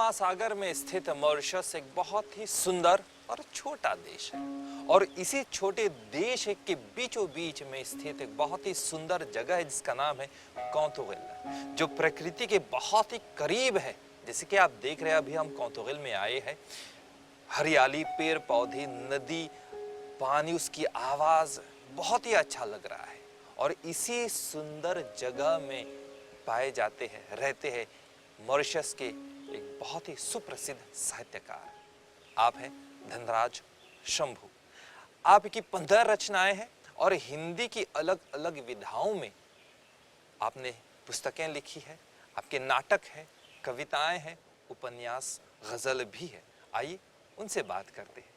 महासागर में स्थित मॉरिशस एक बहुत ही सुंदर और छोटा देश है और इसी छोटे देश के बीचों बीच में स्थित एक बहुत ही सुंदर जगह है जिसका नाम है कौंथोगिल, जो प्रकृति के बहुत ही करीब है। जैसे कि आप देख रहे हैं, अभी हम कौंथोगिल में आए हैं। हरियाली, पेड़ पौधे, नदी, पानी, उसकी आवाज बहुत ही अच्छा लग रहा है। और इसी सुंदर जगह में पाए जाते हैं, रहते हैं मॉरिशस के एक बहुत ही सुप्रसिद्ध साहित्यकार। आप हैं धनराज शंभू। आपकी 15 रचनाएं हैं और हिंदी की अलग अलग विधाओं में आपने पुस्तकें लिखी है। आपके नाटक है, कविताएं हैं, उपन्यास, गजल भी है। आइए उनसे बात करते हैं।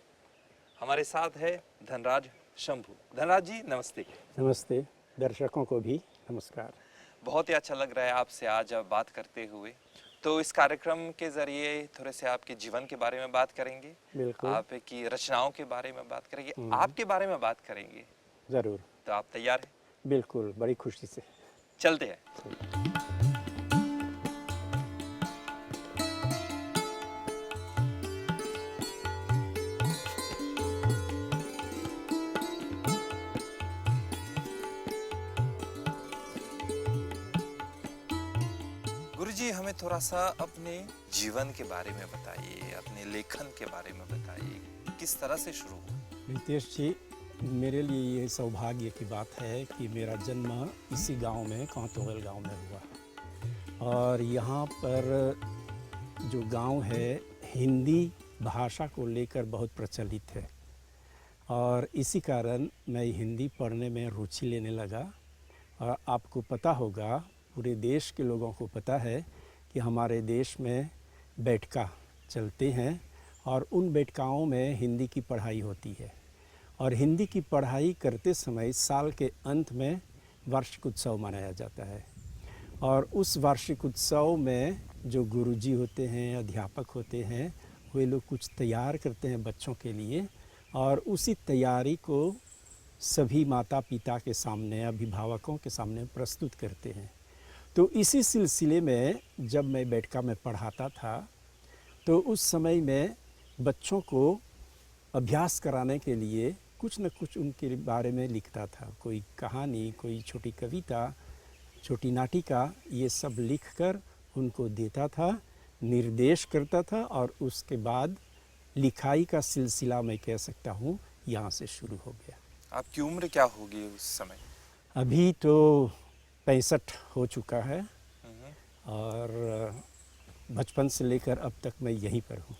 हमारे साथ है धनराज शंभू। धनराज जी नमस्ते। नमस्ते, दर्शकों को भी नमस्कार। बहुत ही अच्छा लग रहा है आपसे आज बात करते हुए। तो इस कार्यक्रम के जरिए थोड़े से आपके जीवन के बारे में बात करेंगे, बिल्कुल। आपकी रचनाओं के बारे में बात करेंगे, आपके बारे में बात करेंगे। ज़रूर। तो आप तैयार हैं? बिल्कुल, बड़ी खुशी से चलते हैं। गुरुजी, हमें थोड़ा सा अपने जीवन के बारे में बताइए, अपने लेखन के बारे में बताइए, किस तरह से शुरू हुआ? रितेश जी, मेरे लिए ये सौभाग्य की बात है कि मेरा जन्म इसी गांव में, कौंथोगिल गांव में हुआ। और यहाँ पर जो गांव है, हिंदी भाषा को लेकर बहुत प्रचलित है और इसी कारण मैं हिंदी पढ़ने में रुचि लेने लगा। और आपको पता होगा, पूरे देश के लोगों को पता है कि हमारे देश में बैठका चलते हैं और उन बैठकाओं में हिंदी की पढ़ाई होती है। और हिंदी की पढ़ाई करते समय साल के अंत में वार्षिक उत्सव मनाया जाता है। और उस वार्षिक उत्सव में जो गुरुजी होते हैं, अध्यापक होते हैं, वे लोग कुछ तैयार करते हैं बच्चों के लिए और उसी तैयारी को सभी माता पिता के सामने, अभिभावकों के सामने प्रस्तुत करते हैं। तो इसी सिलसिले में जब मैं बैठका में पढ़ाता था तो उस समय में बच्चों को अभ्यास कराने के लिए कुछ न कुछ उनके बारे में लिखता था। कोई कहानी, कोई छोटी कविता, छोटी नाटिका, ये सब लिखकर उनको देता था, निर्देश करता था और उसके बाद लिखाई का सिलसिला मैं कह सकता हूँ यहाँ से शुरू हो गया। आपकी उम्र क्या होगी उस समय? अभी तो 65 हो चुका है और बचपन से लेकर अब तक मैं यहीं पर हूँ।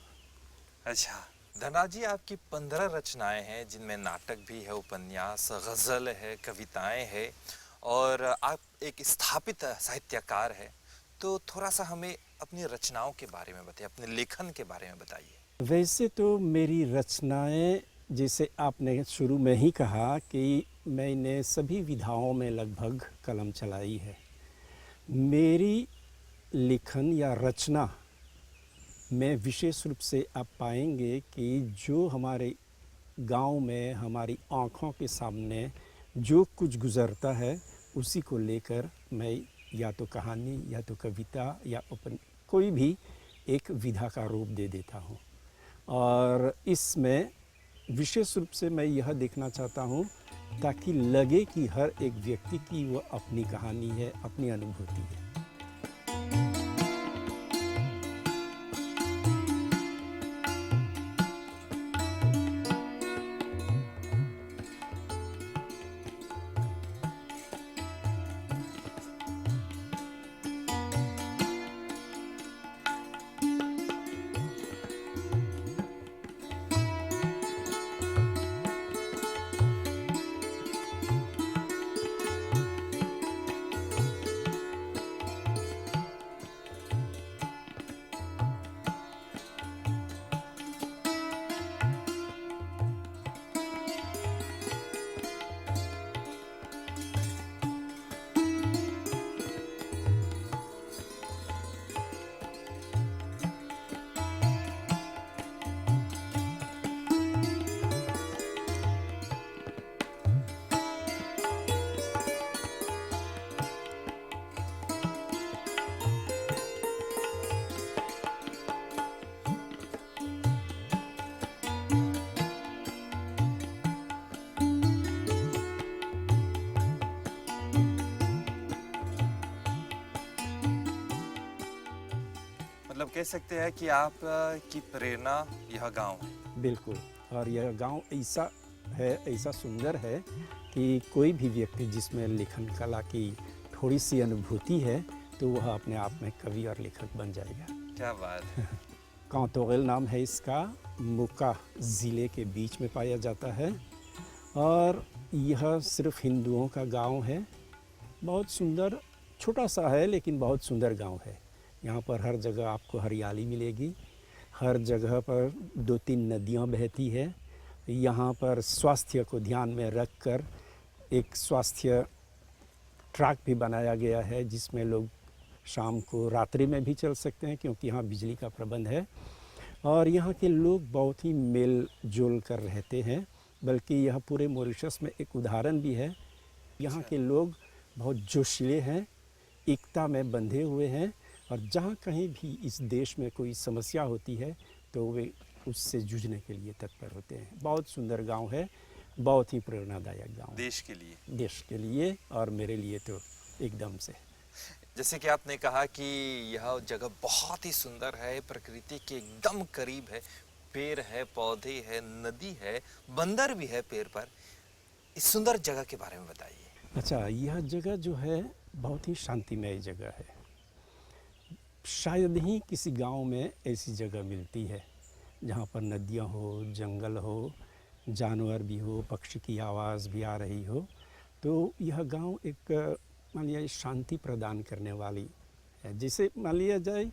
अच्छा धनराज जी, आपकी 15 रचनाएं हैं जिनमें नाटक भी है, उपन्यास, गजल है, कविताएं है और आप एक स्थापित साहित्यकार है। तो थोड़ा सा हमें अपनी रचनाओं के बारे में बताइए, अपने लेखन के बारे में बताइए। वैसे तो मेरी रचनाएं, जैसे आपने शुरू में ही कहा कि मैंने सभी विधाओं में लगभग कलम चलाई है। मेरी लेखन या रचना में विशेष रूप से आप पाएंगे कि जो हमारे गांव में हमारी आँखों के सामने जो कुछ गुज़रता है उसी को लेकर मैं या तो कहानी या तो कविता या कोई भी एक विधा का रूप दे देता हूँ। और इसमें विशेष रूप से मैं यह देखना चाहता हूँ ताकि लगे कि हर एक व्यक्ति की वो अपनी कहानी है, अपनी अनुभूति है। कह सकते हैं कि आप की प्रेरणा यह गांव है। बिल्कुल। और यह गांव ऐसा है, ऐसा सुंदर है कि कोई भी व्यक्ति जिसमें लेखन कला की थोड़ी सी अनुभूति है तो वह अपने आप में कवि और लेखक बन जाएगा। क्या बात है। कांतोगेल नाम है इसका, मुका ज़िले के बीच में पाया जाता है और यह सिर्फ हिंदुओं का गांव है। बहुत सुंदर, छोटा सा है लेकिन बहुत सुंदर गांव है। यहाँ पर हर जगह आपको हरियाली मिलेगी, हर जगह पर 2-3 नदियाँ बहती है। यहाँ पर स्वास्थ्य को ध्यान में रखकर एक स्वास्थ्य ट्रैक भी बनाया गया है जिसमें लोग शाम को रात्रि में भी चल सकते हैं क्योंकि यहाँ बिजली का प्रबंध है। और यहाँ के लोग बहुत ही मेल जोल कर रहते हैं, बल्कि यह पूरे मॉरिशस में एक उदाहरण भी है। यहाँ के लोग बहुत जोशीले हैं, एकता में बंधे हुए हैं और जहाँ कहीं भी इस देश में कोई समस्या होती है तो वे उससे जूझने के लिए तत्पर होते हैं। बहुत सुंदर गांव है, बहुत ही प्रेरणादायक गांव। देश के लिए और मेरे लिए तो एकदम से। जैसे कि आपने कहा कि यह जगह बहुत ही सुंदर है, प्रकृति के एकदम करीब है, पेड़ है, पौधे है, नदी है, बंदर भी है पेड़ पर। इस सुंदर जगह के बारे में बताइए। अच्छा, यह जगह जो है बहुत ही शांतिमय जगह है। शायद ही किसी गांव में ऐसी जगह मिलती है जहाँ पर नदियाँ हो, जंगल हो, जानवर भी हो, पक्षी की आवाज़ भी आ रही हो। तो यह गांव एक मान लिया शांति प्रदान करने वाली है। जैसे मान लिया जाए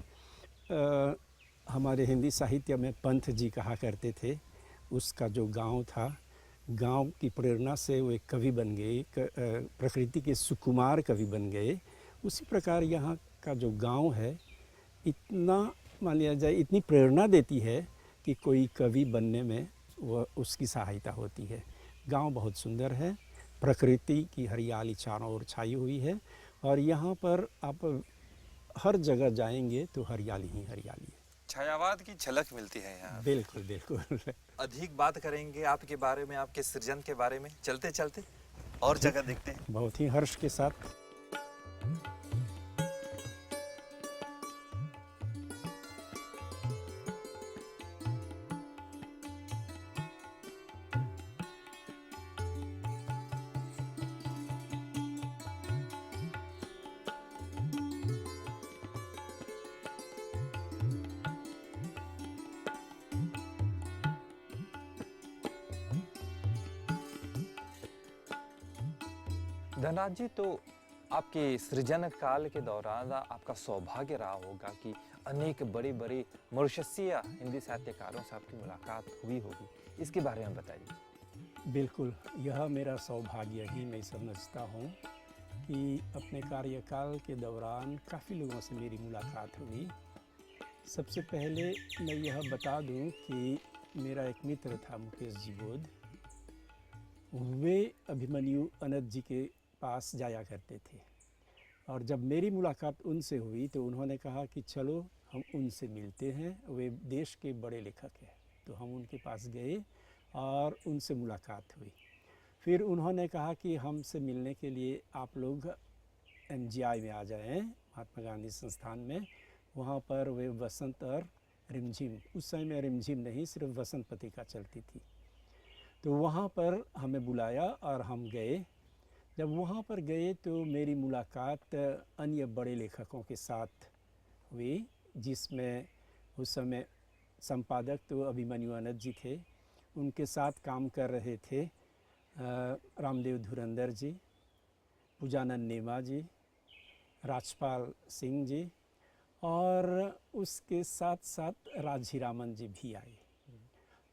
हमारे हिंदी साहित्य में पंत जी कहा करते थे, उसका जो गांव था, गांव की प्रेरणा से वो एक कवि बन गए, प्रकृति के सुकुमार कवि बन गए। उसी प्रकार यहाँ का जो गांव है इतना मान लिया जाए इतनी प्रेरणा देती है कि कोई कवि बनने में वह उसकी सहायता होती है। गांव बहुत सुंदर है, प्रकृति की हरियाली चारों ओर छाई हुई है और यहाँ पर आप हर जगह जाएंगे तो हरियाली ही हरियाली है। छायावाद की झलक मिलती है यहाँ। बिल्कुल बिल्कुल। अधिक बात करेंगे आपके बारे में, आपके सृजन के बारे में, चलते चलते और जगह देखते हैं। बहुत ही हर्ष के साथ। धनराज जी, तो आपके सृजन काल के दौरान आपका सौभाग्य रहा होगा कि अनेक बड़े बड़े मॉरिशसीय हिंदी साहित्यकारों से आपकी मुलाकात हुई होगी। इसके बारे में बताइए। बिल्कुल, यह मेरा सौभाग्य ही मैं समझता हूँ कि अपने कार्यकाल के दौरान काफ़ी लोगों से मेरी मुलाकात हुई। सबसे पहले मैं यह बता दूँ कि मेरा एक मित्र था मुकेश जी बोध, वे अभिमन्यु अनंत जी के पास जाया करते थे और जब मेरी मुलाकात उनसे हुई तो उन्होंने कहा कि चलो हम उनसे मिलते हैं, वे देश के बड़े लेखक हैं। तो हम उनके पास गए और उनसे मुलाकात हुई। फिर उन्होंने कहा कि हमसे मिलने के लिए आप लोग MGI में आ जाएं, महात्मा गांधी संस्थान में। वहाँ पर वे वसंत और रिमझिम, उस समय में रिमझिम नहीं सिर्फ वसंत पत्रिका चलती थी, तो वहाँ पर हमें बुलाया और हम गए। जब वहाँ पर गए तो मेरी मुलाकात अन्य बड़े लेखकों के साथ हुई, जिसमें उस समय संपादक तो अभिमन्यु अनंत जी थे। उनके साथ काम कर रहे थे रामदेव धुरंधर जी, पूजानंद नेमा जी, राजपाल सिंह जी और उसके साथ साथ राजीरामन जी भी आए।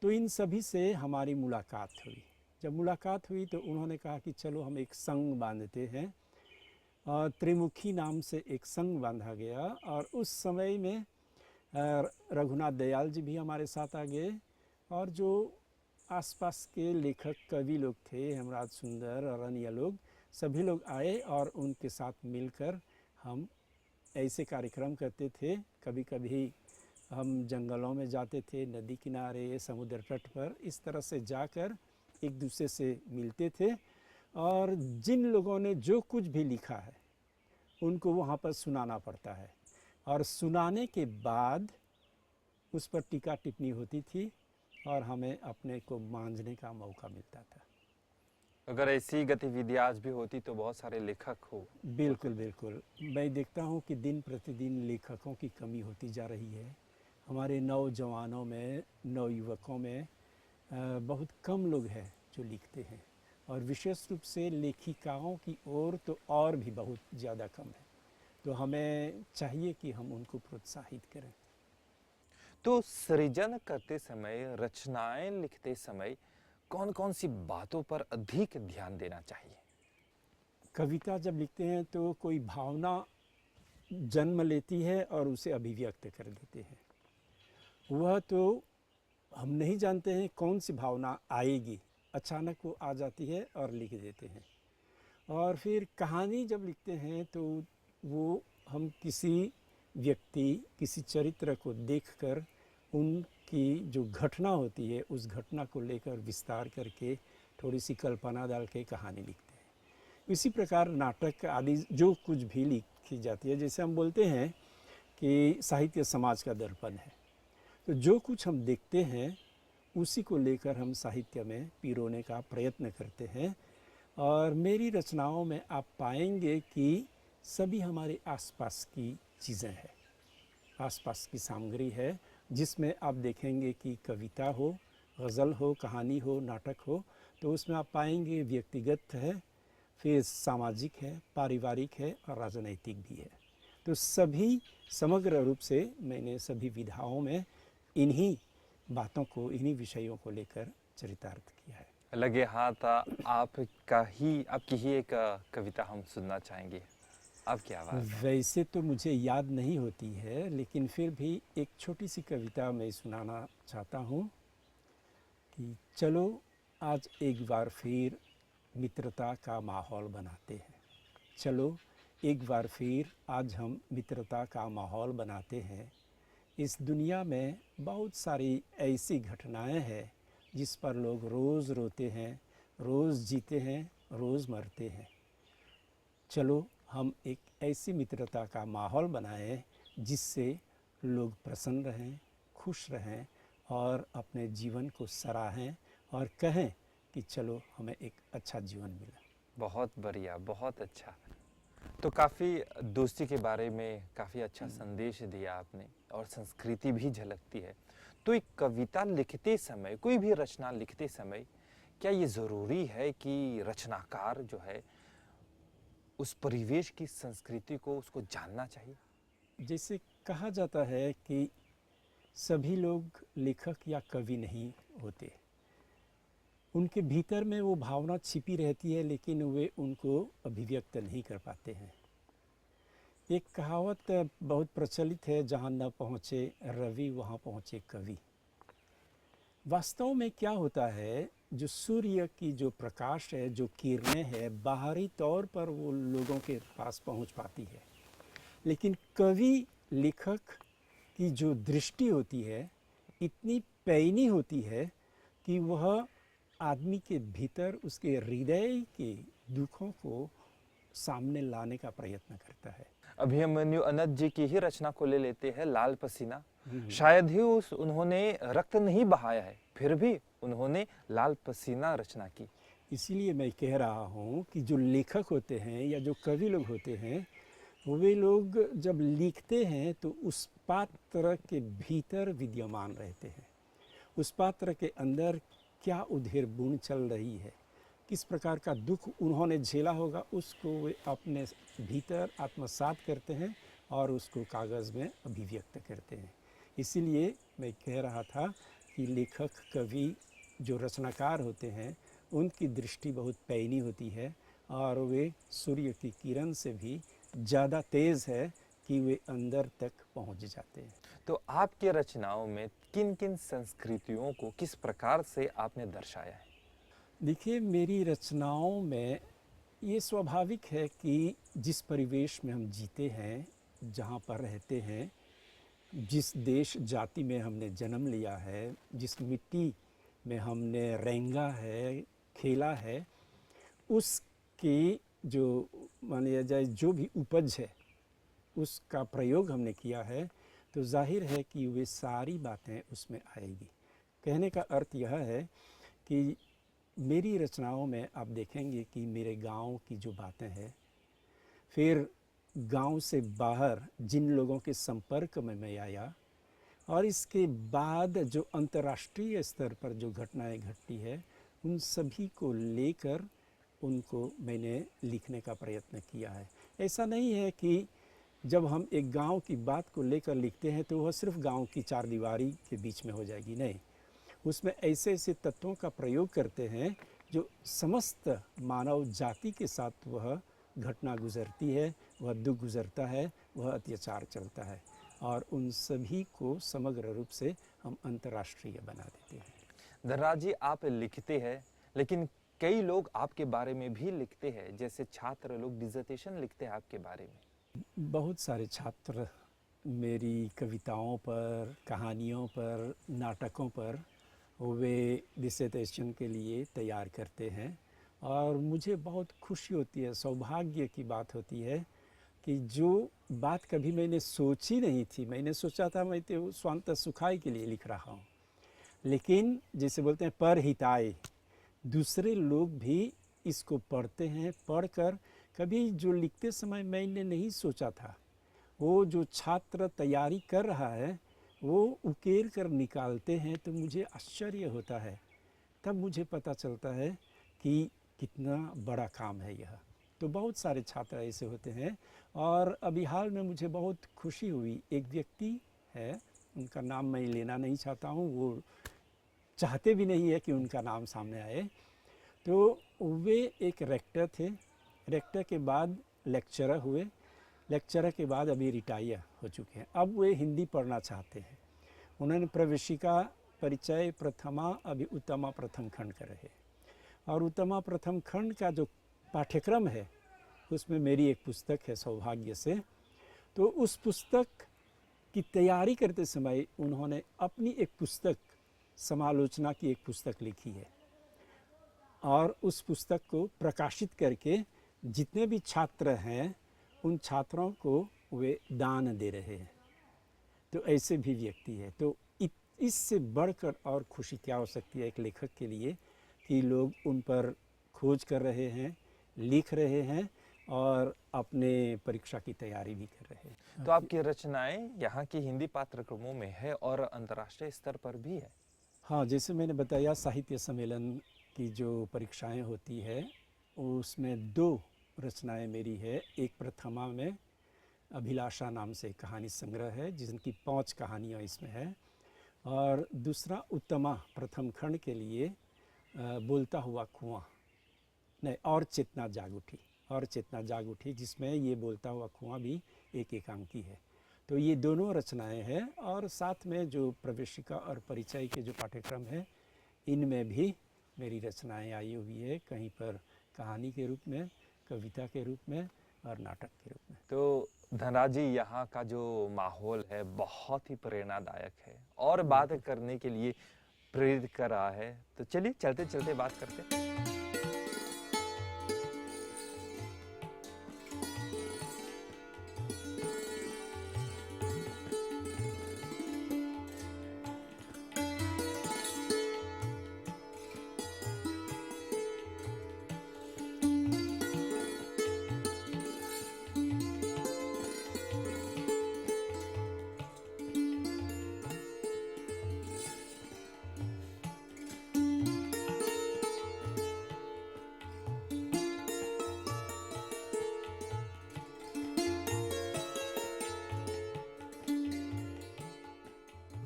तो इन सभी से हमारी मुलाकात हुई। जब मुलाकात हुई तो उन्होंने कहा कि चलो हम एक संघ बांधते हैं और त्रिमुखी नाम से एक संघ बांधा गया। और उस समय में रघुनाथ दयाल जी भी हमारे साथ आ गए और जो आसपास के लेखक कवि लोग थे, हेमराज सुंदर और अन्य लोग, सभी लोग आए और उनके साथ मिलकर हम ऐसे कार्यक्रम करते थे। कभी कभी हम जंगलों में जाते थे, नदी किनारे, समुद्र तट पर, इस तरह से जाकर एक दूसरे से मिलते थे और जिन लोगों ने जो कुछ भी लिखा है उनको वहाँ पर सुनाना पड़ता है और सुनाने के बाद उस पर टीका टिप्पणी होती थी और हमें अपने को मांझने का मौका मिलता था। अगर ऐसी गतिविधि आज भी होती तो बहुत सारे लेखक हो। बिल्कुल बिल्कुल, मैं देखता हूँ कि दिन प्रतिदिन लेखकों की कमी होती जा रही है। हमारे नौजवानों में, नवयुवकों में बहुत कम लोग हैं जो लिखते हैं, और विशेष रूप से लेखिकाओं की ओर तो और भी बहुत ज़्यादा कम है। तो हमें चाहिए कि हम उनको प्रोत्साहित करें। तो सृजन करते समय, रचनाएं लिखते समय कौन कौन सी बातों पर अधिक ध्यान देना चाहिए? कविता जब लिखते हैं तो कोई भावना जन्म लेती है और उसे अभिव्यक्त कर देते हैं। वह तो हम नहीं जानते हैं कौन सी भावना आएगी, अचानक वो आ जाती है और लिख देते हैं। और फिर कहानी जब लिखते हैं तो वो हम किसी व्यक्ति, किसी चरित्र को देखकर उनकी जो घटना होती है उस घटना को लेकर विस्तार करके थोड़ी सी कल्पना डाल के कहानी लिखते हैं। इसी प्रकार नाटक आदि जो कुछ भी लिखी जाती है, जैसे हम बोलते हैं कि साहित्य समाज का दर्पण है, तो जो कुछ हम देखते हैं उसी को लेकर हम साहित्य में पिरोने का प्रयत्न करते हैं। और मेरी रचनाओं में आप पाएंगे कि सभी हमारे आसपास की चीज़ें हैं, आसपास की सामग्री है, जिसमें आप देखेंगे कि कविता हो, गज़ल हो, कहानी हो, नाटक हो, तो उसमें आप पाएंगे व्यक्तिगत है, फिर सामाजिक है, पारिवारिक है और राजनैतिक भी है। तो सभी समग्र रूप से मैंने सभी विधाओं में इन्हीं बातों को, इन्हीं विषयों को लेकर चरितार्थ किया है। लगे हाथ आपकी ही एक कविता हम सुनना चाहेंगे। आपकी आवाज़ में। वैसे तो मुझे याद नहीं होती है, लेकिन फिर भी एक छोटी सी कविता मैं सुनाना चाहता हूँ कि चलो आज एक बार फिर मित्रता का माहौल बनाते हैं। चलो एक बार फिर आज हम मित्रता का माहौल बनाते हैं। इस दुनिया में बहुत सारी ऐसी घटनाएं हैं जिस पर लोग रोज़ रोते हैं, रोज़ जीते हैं, रोज़ मरते हैं। चलो हम एक ऐसी मित्रता का माहौल बनाएं जिससे लोग प्रसन्न रहें, खुश रहें और अपने जीवन को सराहें और कहें कि चलो हमें एक अच्छा जीवन मिला। बहुत बढ़िया, बहुत अच्छा। तो काफ़ी दोस्ती के बारे में काफ़ी अच्छा संदेश दिया आपने, और संस्कृति भी झलकती है। तो एक कविता लिखते समय, कोई भी रचना लिखते समय, क्या ये ज़रूरी है कि रचनाकार जो है उस परिवेश की संस्कृति को उसको जानना चाहिए? जैसे कहा जाता है कि सभी लोग लेखक या कवि नहीं होते, उनके भीतर में वो भावना छिपी रहती है, लेकिन वे उनको अभिव्यक्त नहीं कर पाते हैं। एक कहावत बहुत प्रचलित है, जहाँ न पहुँचे रवि वहाँ पहुँचे कवि। वास्तव में क्या होता है, जो सूर्य की जो प्रकाश है, जो किरणें है, बाहरी तौर पर वो लोगों के पास पहुँच पाती है, लेकिन कवि लेखक की जो दृष्टि होती है इतनी पैनी होती है कि वह आदमी के भीतर उसके हृदय के दुखों को सामने लाने का प्रयत्न करता है। अभिमन्यु अनंत जी की ही रचना को ले लेते हैं, लाल पसीना। शायद ही उन्होंने रक्त नहीं बहाया है, फिर भी उन्होंने लाल पसीना रचना की। इसीलिए मैं कह रहा हूँ कि जो लेखक होते हैं या जो कवि लोग होते हैं, वे लोग जब लिखते हैं तो उस पात्र के भीतर विद्यमान रहते हैं। उस पात्र के अंदर क्या उधेड़ बुन चल रही है, किस प्रकार का दुख उन्होंने झेला होगा, उसको वे अपने भीतर आत्मसात करते हैं और उसको कागज़ में अभिव्यक्त करते हैं। इसीलिए मैं कह रहा था कि लेखक, कवि, जो रचनाकार होते हैं, उनकी दृष्टि बहुत पैनी होती है और वे सूर्य की किरण से भी ज़्यादा तेज़ है कि वे अंदर तक पहुंच जाते हैं। तो आपके रचनाओं में किन किन संस्कृतियों को किस प्रकार से आपने दर्शाया है? देखिए, मेरी रचनाओं में ये स्वाभाविक है कि जिस परिवेश में हम जीते हैं, जहाँ पर रहते हैं, जिस देश जाति में हमने जन्म लिया है, जिस मिट्टी में हमने रेंगा है, खेला है, उसकी जो मान लिया जाए जो भी उपज है उसका प्रयोग हमने किया है तो जाहिर है कि वे सारी बातें उसमें आएगी। कहने का अर्थ यह है कि मेरी रचनाओं में आप देखेंगे कि मेरे गांव की जो बातें हैं, फिर गांव से बाहर जिन लोगों के संपर्क में मैं आया, और इसके बाद जो अंतर्राष्ट्रीय स्तर पर जो घटनाएं घटती है उन सभी को लेकर उनको मैंने लिखने का प्रयत्न किया है। ऐसा नहीं है कि जब हम एक गांव की बात को लेकर लिखते हैं तो वह सिर्फ गांव की चार दीवारी के बीच में हो जाएगी, नहीं, उसमें ऐसे ऐसे तत्वों का प्रयोग करते हैं जो समस्त मानव जाति के साथ वह घटना गुजरती है, वह दुख गुजरता है, वह अत्याचार चलता है, और उन सभी को समग्र रूप से हम अंतर्राष्ट्रीय बना देते हैं। धनराज जी, आप लिखते हैं, लेकिन कई लोग आपके बारे में भी लिखते हैं, जैसे छात्र लोग डिसर्टेशन लिखते हैं आपके बारे में। बहुत सारे छात्र मेरी कविताओं पर, कहानियों पर, नाटकों पर वे डिसर्टेशन के लिए तैयार करते हैं, और मुझे बहुत खुशी होती है, सौभाग्य की बात होती है कि जो बात कभी मैंने सोची नहीं थी, मैंने सोचा था मैं तो स्वांत सुखाई के लिए लिख रहा हूँ, लेकिन जैसे बोलते हैं परहिताय, दूसरे लोग भी इसको पढ़ते हैं, पढ़कर कभी जो लिखते समय मैंने नहीं सोचा था, वो जो छात्र तैयारी कर रहा है वो उकेर कर निकालते हैं, तो मुझे आश्चर्य होता है। तब मुझे पता चलता है कि कितना बड़ा काम है यह। तो बहुत सारे छात्र ऐसे होते हैं, और अभी हाल में मुझे बहुत खुशी हुई, एक व्यक्ति है, उनका नाम मैं लेना नहीं चाहता हूँ, वो चाहते भी नहीं है कि उनका नाम सामने आए। तो वे एक रेक्टर थे, रेक्टर के बाद लेक्चरर हुए, लेक्चरर के बाद अभी रिटायर हो चुके हैं, अब वे हिंदी पढ़ना चाहते हैं। उन्होंने प्रवेशिका परिचय प्रथमा अभी उत्तमा प्रथम खंड कर रहे, और उत्तमा प्रथम खंड का जो पाठ्यक्रम है उसमें मेरी एक पुस्तक है सौभाग्य से। तो उस पुस्तक की तैयारी करते समय उन्होंने अपनी एक पुस्तक, समालोचना की एक पुस्तक लिखी है, और उस पुस्तक को प्रकाशित करके जितने भी छात्र हैं उन छात्रों को वे दान दे रहे हैं। तो ऐसे भी व्यक्ति है, तो इससे बढ़कर और खुशी क्या हो सकती है एक लेखक के लिए कि लोग उन पर खोज कर रहे हैं, लिख रहे हैं, और अपने परीक्षा की तैयारी भी कर रहे हैं। तो आपकी रचनाएं यहाँ की हिंदी पाठ्यक्रमों में है और अंतर्राष्ट्रीय स्तर पर भी है। हाँ, जैसे मैंने बताया, साहित्य सम्मेलन की जो परीक्षाएं होती है उसमें 2 रचनाएं मेरी है। एक प्रथमा में अभिलाषा नाम से कहानी संग्रह है जिनकी 5 कहानियाँ इसमें है, और दूसरा उत्तमा प्रथम खंड के लिए बोलता हुआ कुआं, नहीं, और चेतना जाग उठी, और चेतना जाग उठी, जिसमें ये बोलता हुआ कुआं भी एक एकांकी है। तो ये दोनों रचनाएं हैं, और साथ में जो प्रवेशिका और परिचय के जो पाठ्यक्रम है इनमें भी मेरी रचनाएं आई हुई है, कहीं पर कहानी के रूप में, कविता के रूप में, और नाटक के रूप में। तो धनराज जी, यहाँ का जो माहौल है बहुत ही प्रेरणादायक है और बात करने के लिए प्रेरित कर रहा है। तो चलिए चलते चलते बात करते हैं।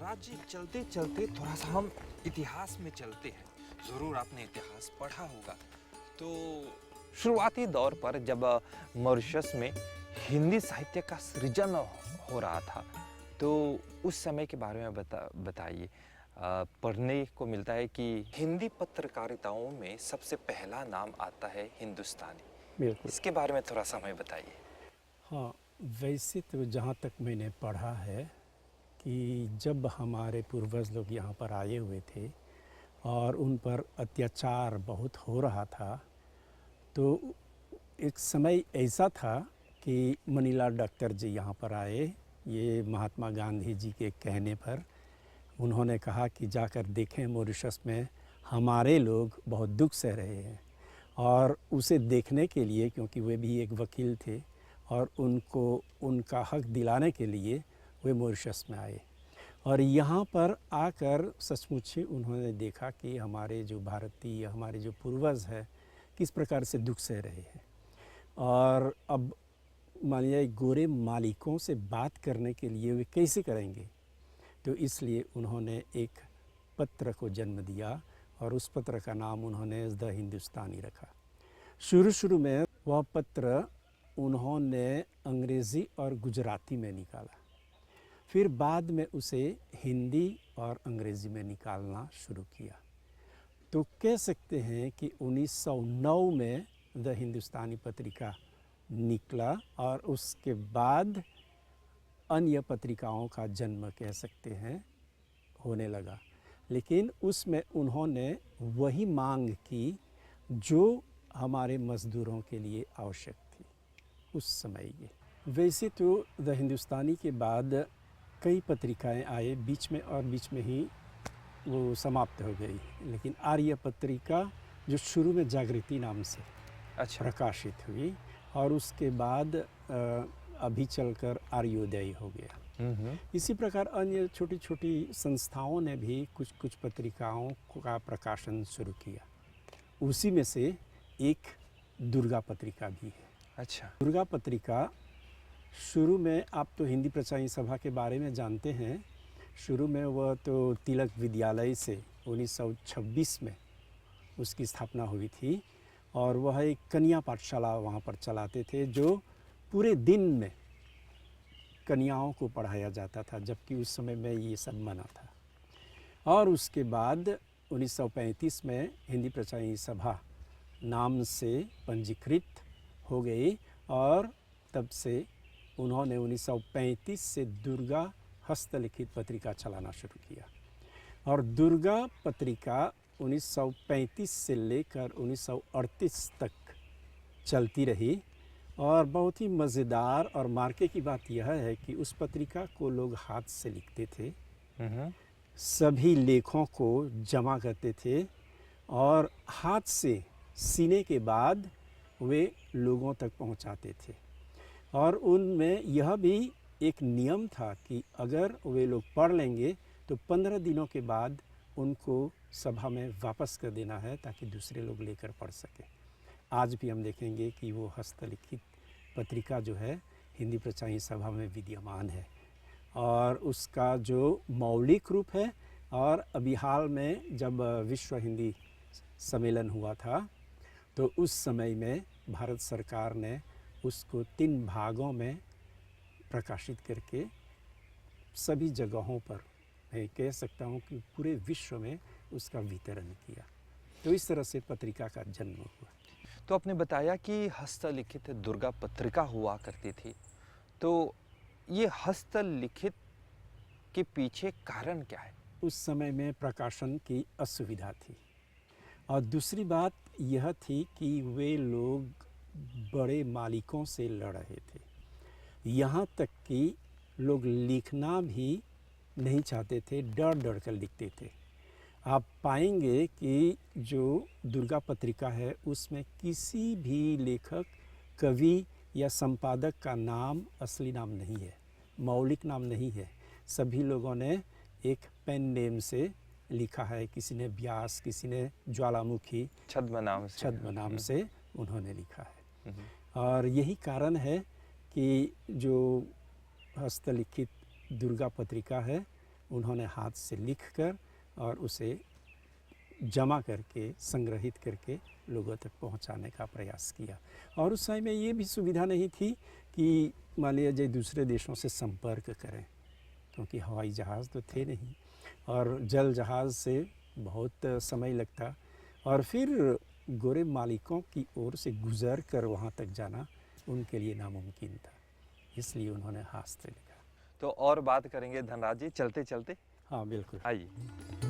राज जी, चलते चलते थोड़ा सा हम इतिहास में चलते हैं। जरूर आपने इतिहास पढ़ा होगा। तो शुरुआती दौर पर जब मॉरिशस में हिंदी साहित्य का सृजन हो रहा था, तो उस समय के बारे में बताइए। पढ़ने को मिलता है कि हिंदी पत्रकारिताओं में सबसे पहला नाम आता है हिंदुस्तानी। बिल्कुल, इसके बारे में थोड़ा सा हमें बताइए। हाँ, वैसे तो जहाँ तक मैंने पढ़ा है कि जब हमारे पूर्वज लोग यहाँ पर आए हुए थे और उन पर अत्याचार बहुत हो रहा था, तो एक समय ऐसा था कि मनीला डॉक्टर जी यहाँ पर आए। ये महात्मा गांधी जी के कहने पर उन्होंने कहा कि जाकर देखें मॉरिशस में हमारे लोग बहुत दुख सह रहे हैं, और उसे देखने के लिए, क्योंकि वे भी एक वकील थे और उनको उनका हक दिलाने के लिए वे मॉरिशस में आए। और यहाँ पर आकर सचमुच ही उन्होंने देखा कि हमारे जो भारतीय, हमारे जो पूर्वज हैं, किस प्रकार से दुख सह रहे हैं। और अब मानिए गोरे मालिकों से बात करने के लिए वे कैसे करेंगे, तो इसलिए उन्होंने एक पत्र को जन्म दिया और उस पत्र का नाम उन्होंने द हिंदुस्तानी रखा। शुरू में वह पत्र उन्होंने अंग्रेज़ी और गुजराती में निकाला, फिर बाद में उसे हिंदी और अंग्रेज़ी में निकालना शुरू किया। तो कह सकते हैं कि 1909 में द हिंदुस्तानी पत्रिका निकला और उसके बाद अन्य पत्रिकाओं का जन्म कह सकते हैं होने लगा। लेकिन उसमें उन्होंने वही मांग की जो हमारे मज़दूरों के लिए आवश्यक थी उस समय। ये वैसे तो द हिंदुस्तानी के बाद कई पत्रिकाएं आए बीच में, और बीच में ही वो समाप्त हो गई। लेकिन आर्य पत्रिका जो शुरू में जागृति नाम से प्रकाशित हुई और उसके बाद अभी चलकर आर्योदय हो गया। इसी प्रकार अन्य छोटी छोटी संस्थाओं ने भी कुछ पत्रिकाओं का प्रकाशन शुरू किया। उसी में से एक दुर्गा पत्रिका भी है। अच्छा। दुर्गा पत्रिका शुरू में, आप तो हिंदी प्रचार सभा के बारे में जानते हैं, शुरू में वह तो तिलक विद्यालय से 1926 में उसकी स्थापना हुई थी और वह एक कन्या पाठशाला वहाँ पर चलाते थे जो पूरे दिन में कन्याओं को पढ़ाया जाता था, जबकि उस समय में ये सब मना था। और उसके बाद 1935 में हिंदी प्रचार सभा नाम से पंजीकृत हो गई और तब से उन्होंने 1935 से दुर्गा हस्तलिखित पत्रिका चलाना शुरू किया। और दुर्गा पत्रिका 1935 से लेकर 1938 तक चलती रही। और बहुत ही मज़ेदार और मार्के की बात यह है कि उस पत्रिका को लोग हाथ से लिखते थे, सभी लेखों को जमा करते थे और हाथ से सीने के बाद वे लोगों तक पहुंचाते थे। और उनमें यह भी एक नियम था कि अगर वे लोग पढ़ लेंगे तो 15 दिनों के बाद उनको सभा में वापस कर देना है ताकि दूसरे लोग लेकर पढ़ सकें। आज भी हम देखेंगे कि वो हस्तलिखित पत्रिका जो है हिंदी प्रचार सभा में विद्यमान है और उसका जो मौलिक रूप है। और अभी हाल में जब विश्व हिंदी सम्मेलन हुआ था तो उस समय में भारत सरकार ने उसको 3 भागों में प्रकाशित करके सभी जगहों पर, मैं कह सकता हूँ कि पूरे विश्व में उसका वितरण किया। तो इस तरह से पत्रिका का जन्म हुआ। तो आपने बताया कि हस्तलिखित दुर्गा पत्रिका हुआ करती थी, तो ये हस्तलिखित के पीछे कारण क्या है? उस समय में प्रकाशन की असुविधा थी और दूसरी बात यह थी कि वे लोग बड़े मालिकों से लड़ रहे थे। यहाँ तक कि लोग लिखना भी नहीं चाहते थे, डर डर कर लिखते थे। आप पाएंगे कि जो दुर्गा पत्रिका है उसमें किसी भी लेखक, कवि या संपादक का नाम असली नाम नहीं है, मौलिक नाम नहीं है। सभी लोगों ने एक पेन नेम से लिखा है, किसी ने व्यास, किसी ने ज्वालामुखी, छद्म नाम से उन्होंने लिखा है। और यही कारण है कि जो हस्तलिखित दुर्गा पत्रिका है उन्होंने हाथ से लिखकर और उसे जमा करके, संग्रहित करके लोगों तक पहुंचाने का प्रयास किया। और उस समय में ये भी सुविधा नहीं थी कि मान लीजिए दूसरे देशों से संपर्क करें, क्योंकि हवाई जहाज़ तो थे नहीं और जल जहाज़ से बहुत समय लगता और फिर गोरे मालिकों की ओर से गुजर कर वहाँ तक जाना उनके लिए नामुमकिन था, इसलिए उन्होंने हाथ से लिखा। तो और बात करेंगे धनराज जी चलते चलते। हाँ बिल्कुल, आइए।